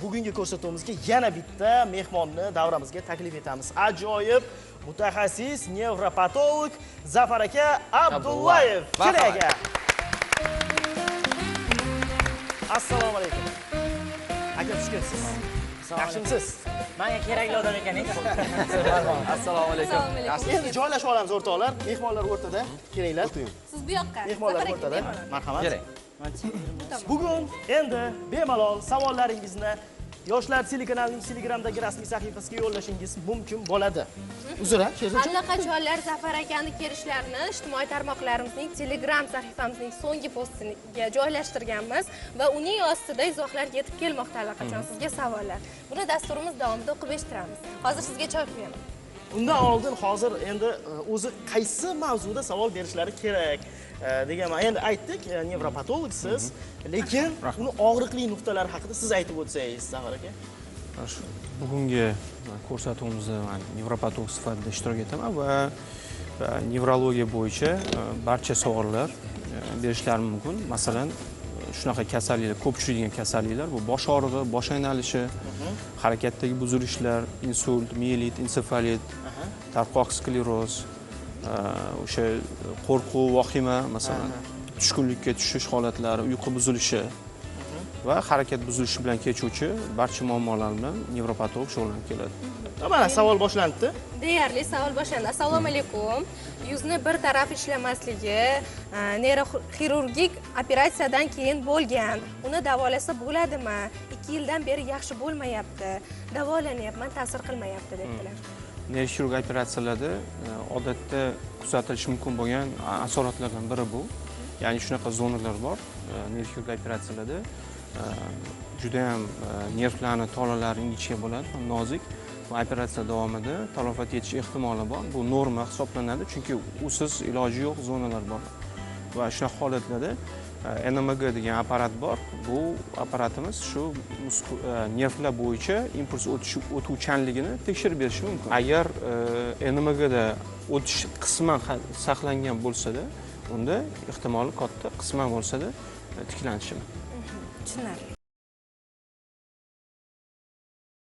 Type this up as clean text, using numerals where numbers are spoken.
Bugungi ko'rsatuvimizga yana bitta mehmonni davramizga taklif etamiz. Ajoyib mutaxassis nevropatolog Zafar aka Abdullayev. Keling aka. Assalomu alaykum. Aka xush kelibsiz. Yaxshimisiz? Menga kerakli odam ekaningiz. Assalomu alaykum. Endi joylashib olamiz o'rtoqlar. Mehmonlar o'rtada. Kelinglar. Siz bu yoqqa. Mehmonlar o'rtada. Marhamat. Keling. Bugun endi bemalol savollaringizni Yoshlar telekanalining Telegramdagi rasmiy sahifasiga yo'llashingiz mumkin bo'ladi. Uzr, Allaqachonlar Zafar akani kelishlarini ijtimoiy tarmoqlarimizning Telegram sahifamizning so'nggi postiga joylashtirganmiz va uning ostida izohlar yetib kelmoqda allaqachon sizga savollar. Buni dasturimiz davomida o'qib eshittiramiz. Hozir sizga choy qo'yaman. Undan oldin hozir endi o'zi qaysi mavzuda savol berishlari kerak deganman. Endi aytdik, nevropatologsiz, lekin uni og'riqli nuqtalari haqida siz aytib o'tsangiz, Zafar aka. Bugungi ko'rsatuvimizda men nevropatolog sifatida ishtirok etaman va nevrologiya bo'yicha barcha savollar berishlari mumkin. Masalan, shunaqa kasalliklar, ko'p uchraydigan kasalliklar bu bosh og'rig'i, bosh aylanishi, harakatdagi buzilishlar, insult, miyelit, ensefalit, tarqoq skleroz, o'sha qo'rquv, vahima, masalan, tushkunlikka tushish holatlari, uyqu buzilishi va harakat buzilishi bilan kechuvchi barcha muammolar bilan nevropatolog shug'ullanib keladi. Mana savol boshlandi. Deyarli savol boshlandi. Assalomu alaykum. Yuzni bir taraf ishlamasligi neyroxirurgik operatsiyadan keyin bo'lgan. Uni davolasa bo'ladimi? 2 yildan beri yaxshi bo'lmayapti. Davolanyapman, ta'sir qilmayapti dedilar. Neyroxirurg operatsiyalarda odatda kuzatilishi mumkin bo'lgan asoratlardan biri bu. Ya'ni shunaqa zonalar bor neyroxirurg operatsiyalarda. Juda ham nervlarni tolalari ingichka bo'ladi, nozik. Va operatsiya davomida talafot yetish ehtimoli bor. Bu norma hisoblanadi, chunki usiz iloji yo'q zonalar bor. Va shunaqa holatlarda NMG degan apparat bor. Bu apparatimiz shu nervlar bo'yicha impuls o'tuvchanligini tekshirib berishi mumkin. Agar NMG da o'tish qisman saqlangan bo'lsa-da, unda ehtimoli katta, qisman bo'lsa-da tiklanishi mumkin. Tushunarli.